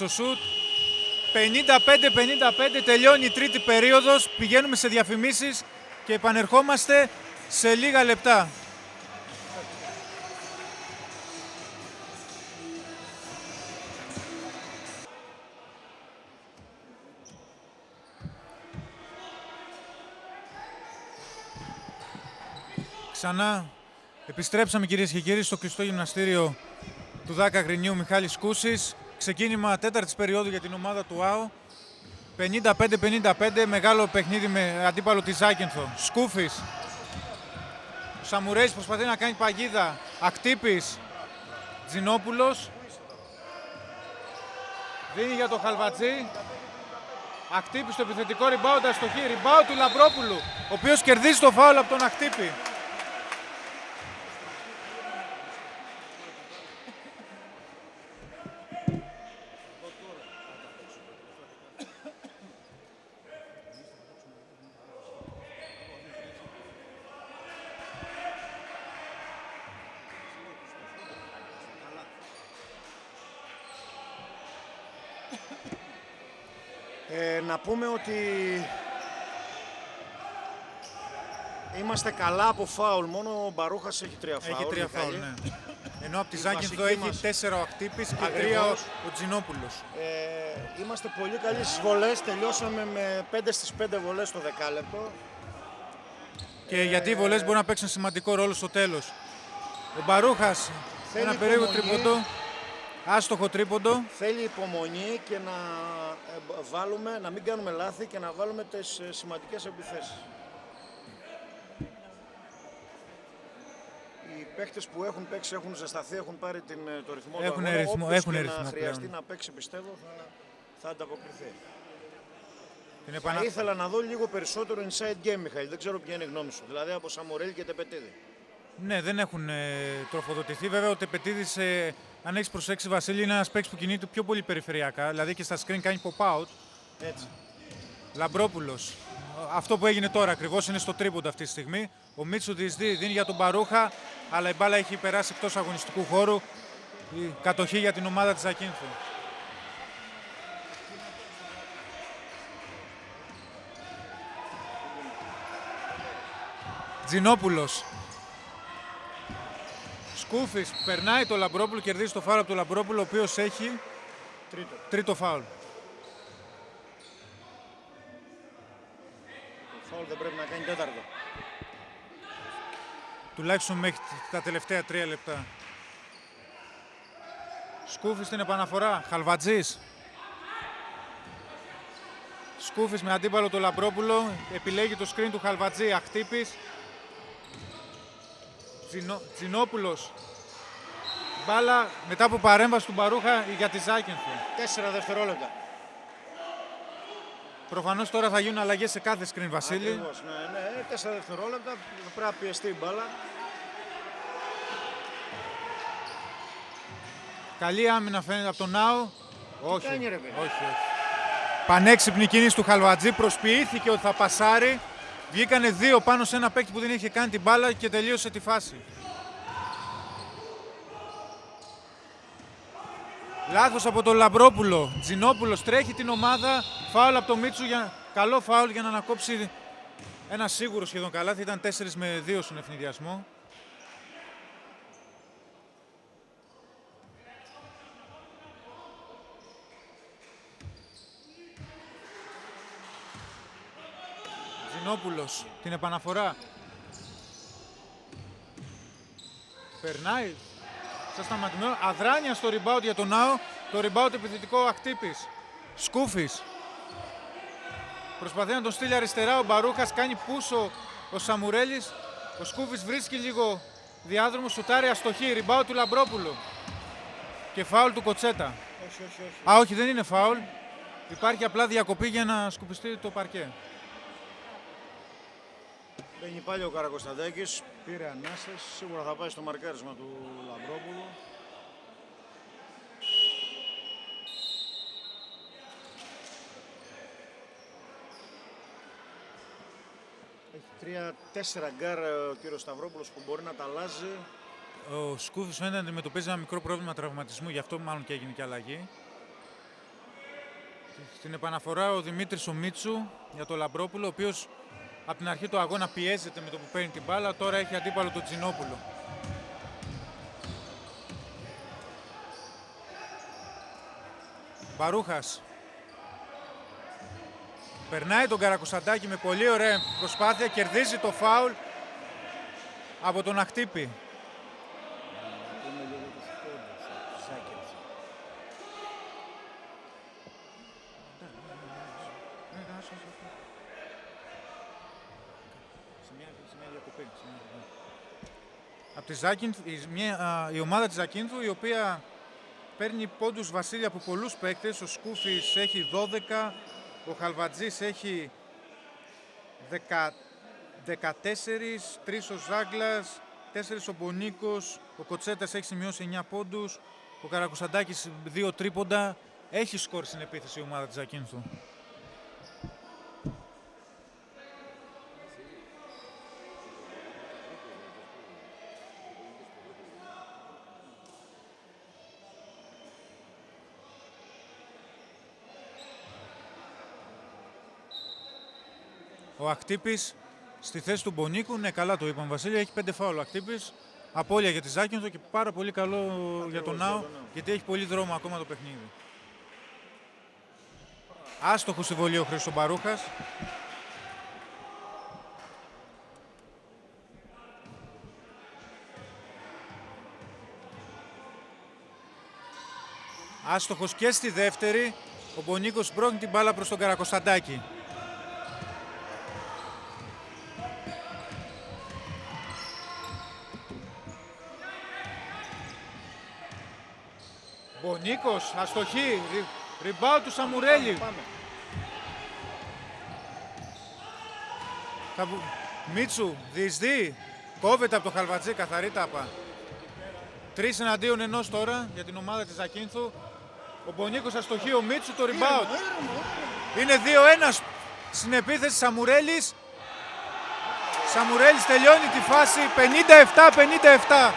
Στο σουτ 55-55 τελειώνει η τρίτη περίοδος, πηγαίνουμε σε διαφημίσεις και επανερχόμαστε σε λίγα λεπτά. Ξανά επιστρέψαμε, κυρίες και κύριοι, στο κλειστό γυμναστήριο του ΔΑΚ Αγρινίου Μιχάλης Κούσης. Ξεκίνημα τέταρτης περίοδου για την ομάδα του ΑΟ. 55-55, μεγάλο παιχνίδι με αντίπαλο τη Ζάκυνθο. Σκούφης. Ο Σαμουρέης προσπαθεί να κάνει παγίδα. Ακτύπης. Τζινόπουλος. Δίνει για το Χαλβατζή. Ακτύπης στο επιθετικό rebound, αστοχή. Rebound του Λαμπρόπουλου, ο οποίος κερδίζει το φάουλ από τον Ακτύπη. Να πούμε ότι είμαστε καλά από φάουλ, μόνο ο Μπαρούχας έχει 3 φάουλ. Έχει 3 φάουλ, ναι. Ενώ από τη Ζάκυνθο έχει 4 ο Ακτύπης και 3 ο Τζινόπουλος. Είμαστε πολύ καλοί στις βολές, τελειώσαμε με 5 στις 5 βολές στο δεκάλεπτο. Και γιατί οι βολές μπορούν να παίξουν σημαντικό ρόλο στο τέλος. Ο Μπαρούχας, ένα περίεργο τρίποντο. Άστοχο τρίποντο. Θέλει υπομονή και να μην κάνουμε λάθη και να βάλουμε τις σημαντικές επιθέσεις. Οι παίχτες που έχουν παίξει έχουν ζεσταθεί, έχουν πάρει το ρυθμό του αγώνα. Έχουν και ρυθμό να χρειαστεί πλέον να παίξει, πιστεύω, θα ανταποκριθεί. Θα ήθελα να δω λίγο περισσότερο inside game, Μιχαήλ. Δεν ξέρω ποια είναι η γνώμη σου. Δηλαδή από Σαμουρέλη και Τεπετίδη. Ναι, δεν έχουν τροφοδοτηθεί. Βέβαια, ο Τεπετίδης, αν έχεις προσέξει, Βασίλη, είναι ένας παίκτης που κινείται πιο πολύ περιφερειακά. Δηλαδή και στα screen κάνει pop-out. Έτσι. Λαμπρόπουλος. Αυτό που έγινε τώρα ακριβώς είναι στο τρίποντο αυτή τη στιγμή. Ο Μίτσου δίνει για τον Μπαρούχα, αλλά η μπάλα έχει περάσει εκτός αγωνιστικού χώρου. Η κατοχή για την ομάδα της Ζακύνθου. Τζινόπουλος. Σκούφης περνάει το Λαμπρόπουλο, κερδίζει το φάουλ από τον Λαμπρόπουλο, ο οποίος έχει τρίτο φάουλ. Το φάουλ δεν πρέπει να κάνει τέταρτο. Τουλάχιστον μέχρι τα τελευταία 3 λεπτά. Σκούφης στην επαναφορά. Χαλβατζής. Σκούφης με αντίπαλο το Λαμπρόπουλο. Επιλέγει το screen του Χαλβατζή. Ακτύπης. Τζινόπουλος. Μπάλα μετά από παρέμβαση του Μπαρούχα για τη Ζάκυνθο. 4 δευτερόλεπτα. Προφανώς τώρα θα γίνουν αλλαγές σε κάθε screen, Βασίλη. Ακριβώς, ναι. 4 δευτερόλεπτα. Πρέπει να πιεστεί η μπάλα. Καλή άμυνα φαίνεται από τον Νάο. Όχι. Κάνει, ρε, παιδί. όχι. Πανέξυπνη κίνηση του Χαλβατζή. Προσποιήθηκε ότι θα πασάρει. Βγήκανε 2 πάνω σε ένα παίκτη που δεν είχε κάνει την μπάλα και τελείωσε τη φάση. Λάθος από τον Λαμπρόπουλο. Τζινόπουλος τρέχει την ομάδα. Φάουλ από τον Μίτσου. Καλό φάουλ για να ανακόψει ένα σίγουρο σχεδόν καλάθι. Ήταν 4 με 2 στον ευνηδιασμό. Τζινόπουλος, την επαναφορά. Περνάει. Στα σταματημένο. Αδράνεια στο rebound για τον Νάο. Το rebound επιθετικό Ακτύπης. Σκούφης. Προσπαθεί να τον στείλει αριστερά ο Μπαρούχας. Κάνει πούσο ο Σαμουρέλης. Ο Σκούφης βρίσκει λίγο διάδρομο. Σουτάρει αστοχή. Rebound του Λαμπρόπουλου. Και φάουλ του Κοτσέτα. Όχι. Όχι, δεν είναι φάουλ. Υπάρχει απλά διακοπή για να σκουπιστεί το παρκέ. Μπαίνει πάλι ο Καρακοσταντάκης, πήρε ανάσες, σίγουρα θα πάει στο μαρκάρισμα του Λαμπρόπουλου. Έχει 3-4 γκάρ ο κύριος Σταυρόπουλος που μπορεί να τα αλλάζει. Ο Σκούφης φαίνεται να αντιμετωπίζει ένα μικρό πρόβλημα τραυματισμού, γι' αυτό μάλλον και έγινε και αλλαγή. Στην επαναφορά ο Δημήτρης ο Μίτσου για το Λαμπρόπουλο, ο οποίος από την αρχή του αγώνα πιέζεται με το που παίρνει την μπάλα, τώρα έχει αντίπαλο τον Τζινόπουλο. Μπαρούχας. Περνάει τον Καρακοσαντάκη με πολύ ωραία προσπάθεια, κερδίζει το φάουλ από τον Αχτύπη. Από τη Ζάκυνθ, η ομάδα της Ζακίνθου, η οποία παίρνει πόντους, Βασίλη, από πολλούς παίκτες. Ο Σκούφης έχει 12, ο Χαλβατζής έχει 14, 3 ο Ζάγκλας, 4 ο Μπονίκος, ο Κοτσέτας έχει σημειώσει 9 πόντους, ο Καρακοσαντάκης 2 τρίποντα. Έχει σκορ στην επίθεση η ομάδα της Ζακίνθου. Ο Ακτύπης στη θέση του Μπονίκου, ναι, καλά το είπαμε Βασίλη, έχει 5 φάουλ ο Ακτύπης. Απώλεια για τη Ζάκυνθο και πάρα πολύ καλό για τον Νάο, γιατί έχει πολύ δρόμο ακόμα το παιχνίδι. Άστοχο στη βολή ο Χρήστος Μπαρούχας. Άστοχος και στη δεύτερη. Ο Μπονίκος σπρώχνει την μπάλα προς τον Καρακοσαντάκη. Μπονίκος, αστοχή, ριμπάου του Σαμουρέλη. Μίτσου, διεισδύει, κόβεται από το Χαλβατζή, καθαρή τάπα. 3 εναντίον 1 τώρα για την ομάδα της Ζακίνθου. Ο Μπονίκος αστοχή, ο Μίτσου το ριμπάουτ. Είναι 2-1 στην επίθεση Σαμουρέλης. Σαμουρέλης τελειώνει τη φάση 57-57.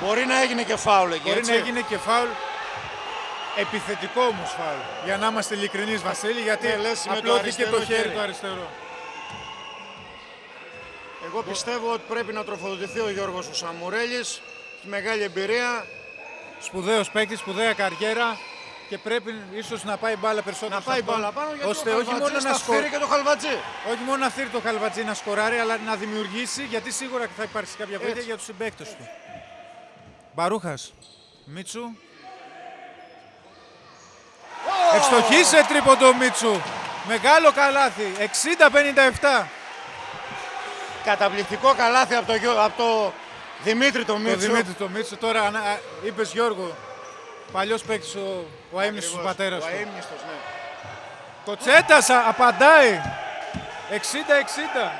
Μπορεί να έγινε και φάουλ εκεί, Μπορεί έτσι. να έγινε και φάουλ. Επιθετικό όμως φάουλ. Για να είμαστε ειλικρινείς, Βασίλη, γιατί απλώθηκε το χέρι του αριστερό. Εγώ πιστεύω ότι πρέπει να τροφοδοτηθεί ο Γιώργος ο Σαμουρέλης. Έχει μεγάλη εμπειρία. Σπουδαίος παίκτης, σπουδαία καριέρα και πρέπει ίσως να πάει μπάλα περισσότερο. Να πάει μπάλα πάνω, γιατί ώστε ο όχι μόνο Χαλβατζής να θα φέρει και το Χαλβατζή. όχι μόνο να θύρει το Χαλβατζή να σκοράρει, αλλά να δημιουργήσει, γιατί σίγουρα θα υπάρξει κάποια βοήθεια για τους συμπαίκτες του. Μπαρούχας, Μίτσου. Ευστοχή σε τρίποντο Μίτσου. Μεγάλο καλάθι, 60-57. Καταπληκτικό καλάθι από το Δημήτρη το Μίτσου. Το Δημήτρη το Μίτσου. Τώρα είπες Γιώργο, παλιός παίκτης ο έμνηστος του πατέρας Ο του. αείμνηστος, ναι. Κοτσέτας απαντάει. 60-60.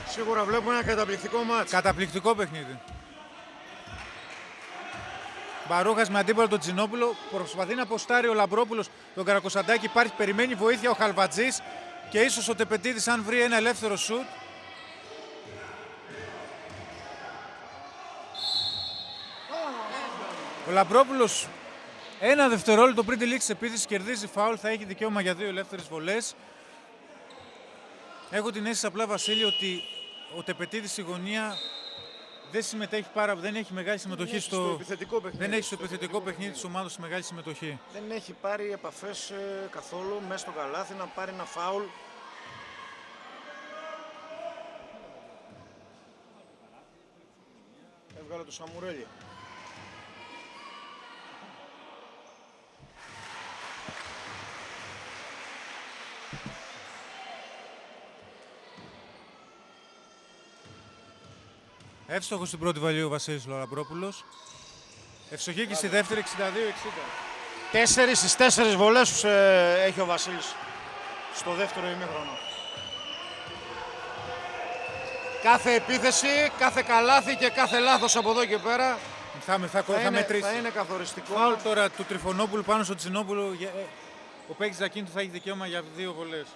Σίγουρα βλέπουμε ένα καταπληκτικό μάτς. Καταπληκτικό παιχνίδι. Μπαρούχας με αντίπαλο τον Τζινόπουλο. Προσπαθεί να αποστάρει ο Λαμπρόπουλος τον Καρακοσαντάκη. Περιμένει βοήθεια ο Χαλβατζής και ίσως ο Τεπετίδης αν βρει ένα ελεύθερο σουτ. Ο Λαμπρόπουλος ένα δευτερόλεπτο πριν τη λήξη της επίθεσης κερδίζει φάουλ. Θα έχει δικαίωμα για 2 ελεύθερες βολές. Έχω την αίσθηση απλά, Βασίλη, ότι ο Τεπετίδης στη γωνία δεν συμμετέχει δεν έχει μεγάλη συμμετοχή στο επιθετικό παιχνίδι. Δεν έχει στο επιθετικό παιχνίδι της ομάδας μεγάλη συμμετοχή. Δεν έχει πάρει επαφές καθόλου μέσα στο καλάθι να πάρει ένα φάουλ. Έβγαλε το Σαμουρέλη. Εύστοχος στην πρώτη βαλή ο Βασίλης Λαμπρόπουλος. Ευστοχή και στη δεύτερη 62-60. 4 στις 4 βολές έχει ο Βασίλης στο δεύτερο ημίχρονο. Κάθε επίθεση, κάθε καλάθι και κάθε λάθος από εδώ και πέρα θα μετρήσει. Θα είναι καθοριστικό. Φάουλ τώρα του Τριφωνόπουλου πάνω στο Τζινόπουλο. Ο παίκτης Ζακίνθου θα έχει δικαίωμα για 2 βολές.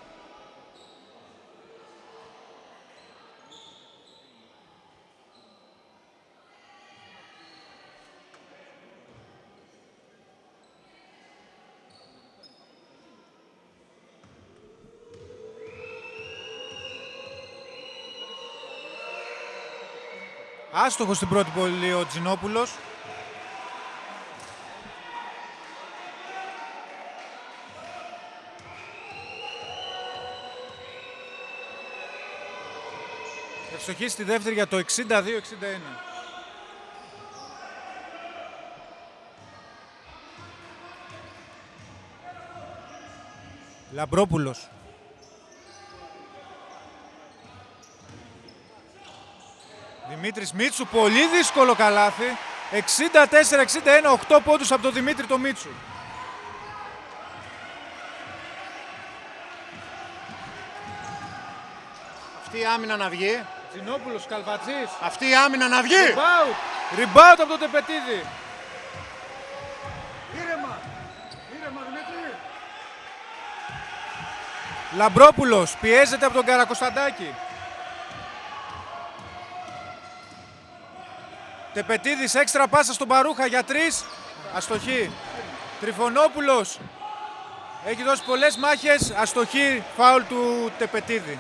Άστοχος στην πρώτη βολή ο Τζινόπουλος. Ευστοχή στη δεύτερη για το 62-61. Λαμπρόπουλος. Δημήτρης Μίτσου, πολύ δύσκολο καλάθι. 64-61, 8 πόντους από τον Δημήτρη το Μίτσου. Αυτή η άμυνα να βγει. Τζινόπουλος, Καλβατζής. Αυτή η άμυνα να βγει. Rebound από τον Τεπετίδη. Ήρεμα. Ήρεμα, Δημήτρη. Λαμπρόπουλος πιέζεται από τον Καρακοσταντάκη. Τεπετίδης, έξτρα πάσα στον Παρούχα για 3. Αστοχή. Τριφωνόπουλος. Έχει δώσει πολλές μάχες. Αστοχή, φάουλ του Τεπετίδη.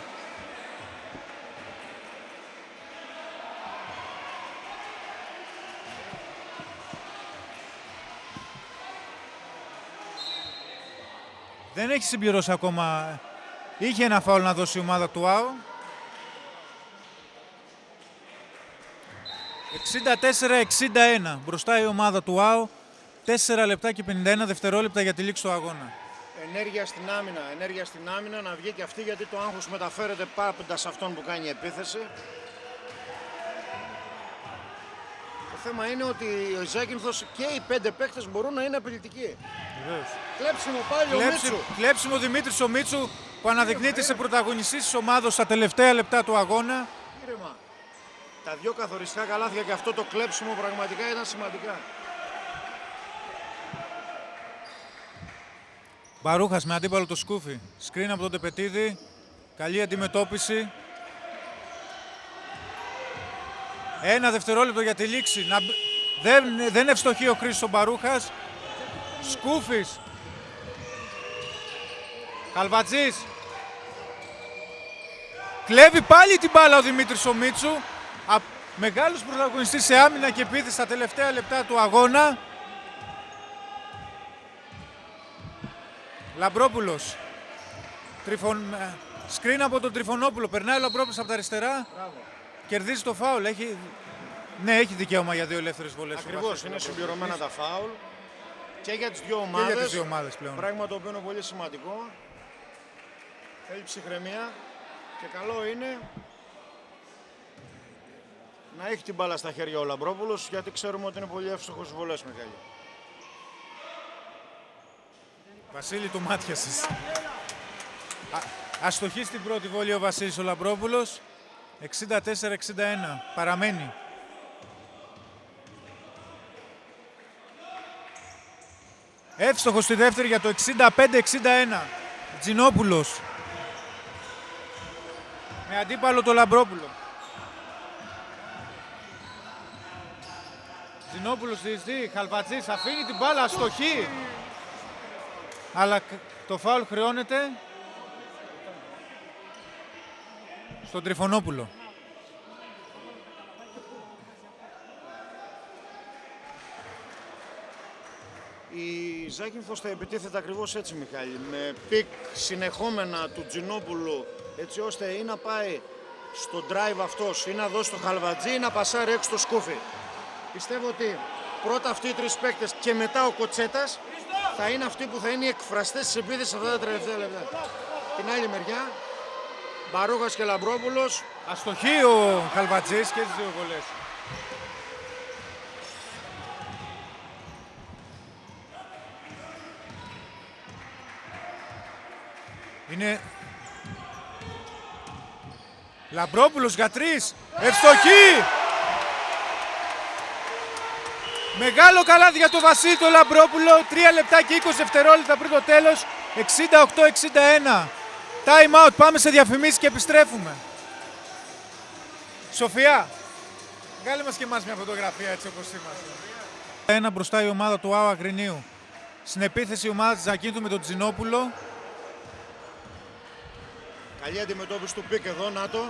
Δεν έχει συμπληρώσει ακόμα. Είχε ένα φάουλ να δώσει η ομάδα του ΑΟ. 64-61. Μπροστά η ομάδα του ΑΟ. 4 λεπτά και 51 δευτερόλεπτα για τη λήξη του αγώνα. Ενέργεια στην άμυνα. Ενέργεια στην άμυνα να βγει και αυτή, γιατί το άγχος μεταφέρεται πάντα σε αυτόν που κάνει επίθεση. Το θέμα είναι ότι ο Ζάκυνθος και οι 5 παίκτες μπορούν να είναι απειλητικοί. Βεβαίως. Κλέψιμο πάλι ο Μίτσου. Κλέψιμο Δημήτρης ο Μίτσου που αναδεικνύεται σε πρωταγωνιστής της ομάδος στα τελευταία λεπτά του αγώνα. Ήρεμα. Τα δυο καθοριστικά καλάθια και αυτό το κλέψιμο πραγματικά ήταν σημαντικά. Μπαρούχας με αντίπαλο το Σκούφι. Σκριν από τον Τεπετίδη. Καλή αντιμετώπιση. 1 δευτερόλεπτο για τη λήξη. Δεν ευστοχεί ο Χρήστος Μπαρούχας. Σκούφης. Καλβατζής. Κλέβει πάλι την μπάλα ο Δημήτρης ο Μίτσου. Μεγάλος πρωταγωνιστής σε άμυνα και επίθεση στα τελευταία λεπτά του αγώνα. Λαμπρόπουλος. Σκριν από τον Τριφωνόπουλο. Περνάει ο Λαμπρόπουλος από τα αριστερά. Μπράβο. Κερδίζει το φάουλ. Ναι, έχει δικαίωμα για 2 ελεύθερες βολές. Ακριβώς, είναι συμπληρωμένα τα φάουλ και για τις δύο Και ομάδες. για τις δύο ομάδες πλέον. Πράγμα το οποίο είναι πολύ σημαντικό. Θέλει ψυχραιμία και καλό είναι να έχει την μπάλα στα χέρια ο Λαμπρόπουλος, γιατί ξέρουμε ότι είναι πολύ εύστοχος στις βολές, Μιχάλη. Βασίλη, του μάτιασες. Αστοχή στην πρώτη βόλη ο Βασίλης ο Λαμπρόπουλος. 64-61. Παραμένει. Εύστοχος στη δεύτερη για το 65-61. Τζινόπουλος. Με αντίπαλο το Λαμπρόπουλο. Τζινόπουλος διεισδύει. Χαλβατζής αφήνει την μπάλα. Αστοχή. Αλλά το φάουλ χρεώνεται στον Τριφωνόπουλο. Η Ζάκυνθος θα επιτίθεται ακριβώς έτσι, Μιχάλη, με πικ συνεχόμενα του Τζινόπουλου, έτσι ώστε ή να πάει στο drive αυτός ή να δώσει το Χαλβατζή ή να πασάρει έξω το Σκούφι. Πιστεύω ότι πρώτα αυτοί οι 3 παίκτες και μετά ο Κοτσέτας θα είναι αυτοί που θα είναι οι εκφραστές της επίθεσης αυτά τα τελευταία λεπτά. Την άλλη μεριά, Μπαρούχας και Λαμπρόπουλος. Αστοχή ο Χαλβατζής και τις δύο βολές. Είναι Λαμπρόπουλος για 3. Ευστοχή! Μεγάλο καλάθι για τον Βασίλη τον Λαμπρόπουλο. 3 λεπτά και 20 δευτερόλεπτα πριν το τέλος. 68-61. Time out. Πάμε σε διαφημίσεις και επιστρέφουμε. Σοφία, βγάλε μας και εμάς μια φωτογραφία έτσι όπως είμαστε. Ένα μπροστά η ομάδα του ΑΟ Αγρινίου. Στην επίθεση η ομάδα της Ζακίνθου με τον Τζινόπουλο. Καλή αντιμετώπιση του πικ εδώ, να το.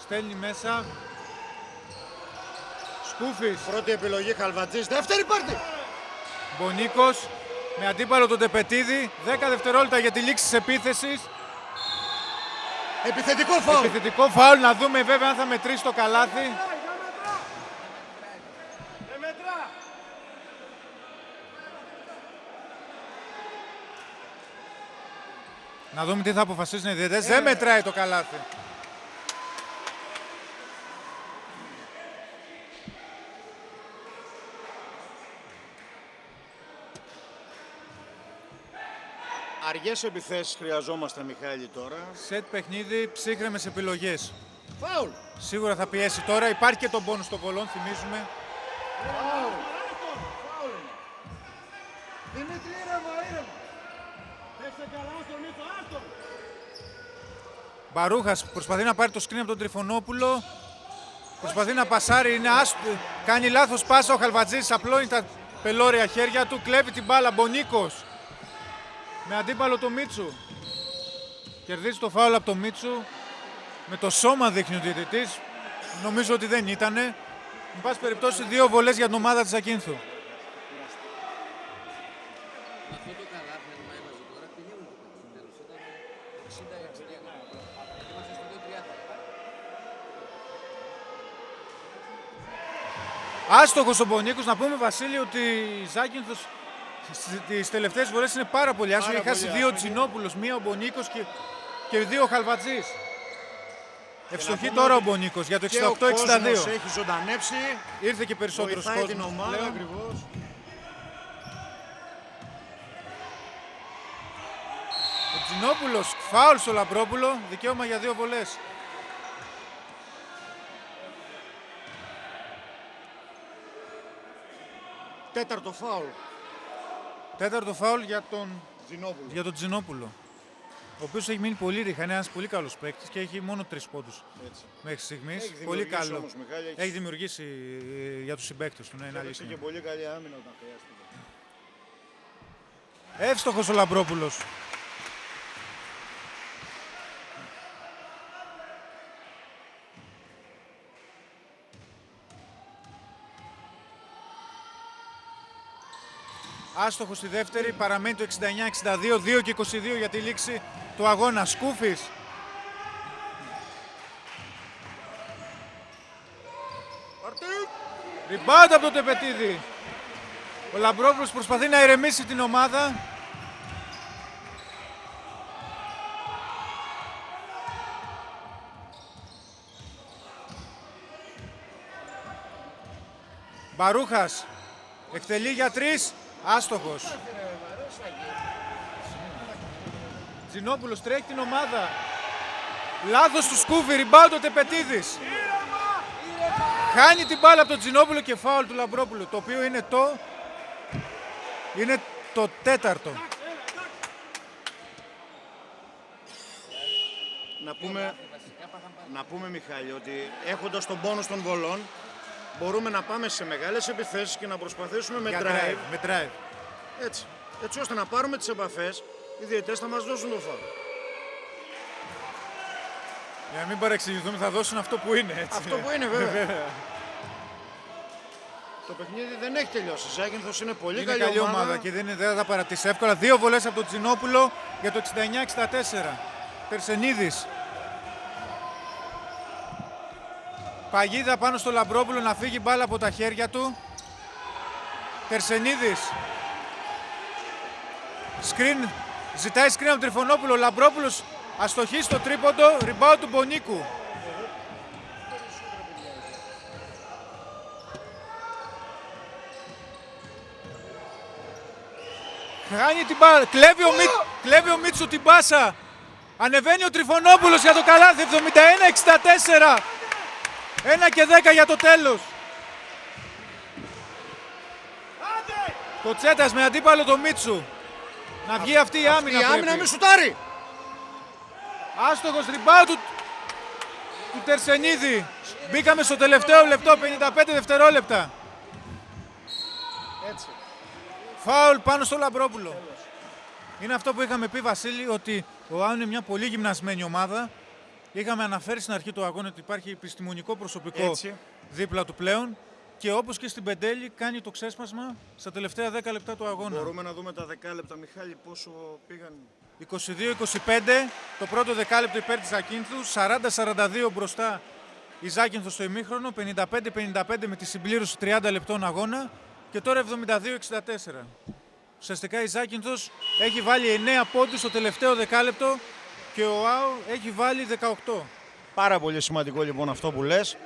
Στέλνει μέσα. Σκούφης. Πρώτη επιλογή Χαλβατζής, δεύτερη πάρτη. Μπονίκος με αντίπαλο τον Τεπετίδη. 10 δευτερόλεπτα για τη λήξη της επίθεσης. Επιθετικό φάουλ. Επιθετικό φάουλ. Να δούμε βέβαια αν θα μετρήσει το καλάθι. Να δούμε τι θα αποφασίσουν οι διαιτητές. Δεν μετράει το καλάθι. Αργές επιθέσεις χρειαζόμαστε, Μιχάλη, τώρα. Σετ παιχνίδι, ψύχρεμες επιλογές. Φάουλ. Σίγουρα θα πιέσει τώρα. Υπάρχει και τον πόνους των βολών, θυμίζουμε. Φάουλ. Φάουλ. Δημήτρη, ήρεμα. Μπαρούχας προσπαθεί να πάρει το σκριν από τον Τριφωνόπουλο. Προσπαθεί να πασάρει, κάνει λάθος πάσα ο Χαλβατζής, απλώνει τα πελώρια χέρια του, κλέβει την μπάλα. Μπονίκος με αντίπαλο το Μίτσου. Κερδίζει το φάουλ από το Μίτσου. Με το σώμα δείχνει ο διαιτητής. Νομίζω ότι δεν ήτανε. Εν πάση περιπτώσει, 2 βολές για την ομάδα της Ακίνθου. Άστοχος ο Μπονίκος. Να πούμε, Βασίλη, ότι η Ζάκυνθος στις τελευταίες φορές είναι πάρα πολύ άσχημη. Έχει χάσει 2 Τζινόπουλος, 1 ο Μπονίκος και 2 ο Χαλβατζής. Ευστοχή τώρα ο Μπονίκος για το 68-62. Έχει ζωντανέψει. Ήρθε και περισσότερος βοηθάει κόσμος. την ομάδα, πλέον. ακριβώς. Ο Τζινόπουλος, φάουλ στο Λαμπρόπουλο, δικαίωμα για 2 βολές. Τέταρτο φάουλ. Τέταρτο φάουλ για Τζινόπουλο. τον Τζινόπουλο. Ο οποίος έχει μείνει πολύ ρίχα, είναι ένας πολύ καλός παίκτης και έχει μόνο 3 πόντους Έτσι. μέχρι στιγμής. Έχει Πολύ δημιουργήσει καλό. όμως, Μιχάλη, Έχει δημιουργήσει για τους συμπαίκτες του, ναι, είναι Έπαιξε αλήθεια. και πολύ καλή άμυνα όταν χρειάστηκε. Εύστοχος ο Λαμπρόπουλος. Άστοχος στη δεύτερη, παραμένει το 69-62, 2 και 22 για τη λήξη του αγώνα. Σκούφης. Ριμπάουντ από τον Τεπετίδη. Ο Λαμπρόπουλος προσπαθεί να ηρεμήσει την ομάδα. Μπαρούχας εκτελεί για 3, άστοχος. Τζινόπουλος τρέχει την ομάδα. Λάθος του Σκούφη, ριμπάουντ ο Τεπετίδης. Χάνει την μπάλα από τον Τζινόπουλο και φάουλ του Λαμπρόπουλου, το οποίο είναι το τέταρτο. Να πούμε, Μιχάλη, ότι έχοντας τον πόνους των βολών μπορούμε να πάμε σε μεγάλες επιθέσεις και να προσπαθήσουμε με drive. Με drive. Έτσι ώστε να πάρουμε τις επαφές, οι διαιτητές θα μας δώσουν το φάουλ. Για να μην παρεξηγηθούμε, θα δώσουν αυτό που είναι. Έτσι. Αυτό που είναι, βέβαια. Το παιχνίδι δεν έχει τελειώσει. Η Ζάκυνθος είναι πολύ Είναι καλή ομάδα και δεν θα τα παρατήσει εύκολα. 2 βολές από τον Τζινόπουλο για το 69-64. Περσενίδης. Παγίδα πάνω στο Λαμπρόπουλο να φύγει μπάλα από τα χέρια του. Τερσενίδης. Ζητάει σκριν από τον Τριφωνόπουλο. Λαμπρόπουλος αστοχή στο τρίποντο. Ριμπάου του Μπονίκου. Χάνει την μπάλα. Κλέβει ο Μίτσου την πάσα. Ανεβαίνει ο Τριφωνόπουλος για το καλάθι. 71-64. 1 και 10 για το τέλος. Κοτσέτας με αντίπαλο το Μίτσου. Να βγει αυτή η άμυνα. Η άμυνα με σουτάρει. Άστοχος ριμπάου του Τερσενίδη. Μπήκαμε στο τελευταίο λεπτό, 55 δευτερόλεπτα. Έτσι. Φάουλ πάνω στο Λαμπρόπουλο. Είναι αυτό που είχαμε πει, Βασίλη, ότι ο ΑΟ είναι μια πολύ γυμνασμένη ομάδα. Είχαμε αναφέρει στην αρχή του αγώνα ότι υπάρχει επιστημονικό προσωπικό Έτσι. δίπλα του πλέον και όπως και στην Πεντέλη κάνει το ξέσπασμα στα τελευταία 10 λεπτά του αγώνα. Μπορούμε να δούμε τα 10 λεπτά, Μιχάλη, πόσο πήγαν. 22-25 το πρώτο δεκάλεπτο υπέρ της Ζακίνθου, 40-42 μπροστά η Ζάκυνθος στο ημίχρονο, 55-55 με τη συμπλήρωση 30 λεπτών αγώνα και τώρα 72-64. Ουσιαστικά η Ζάκυνθος έχει βάλει 9 πόντους στο τελευταίο δεκάλεπτο και ο ΑΟ έχει βάλει 18. Πάρα πολύ σημαντικό λοιπόν αυτό που λες.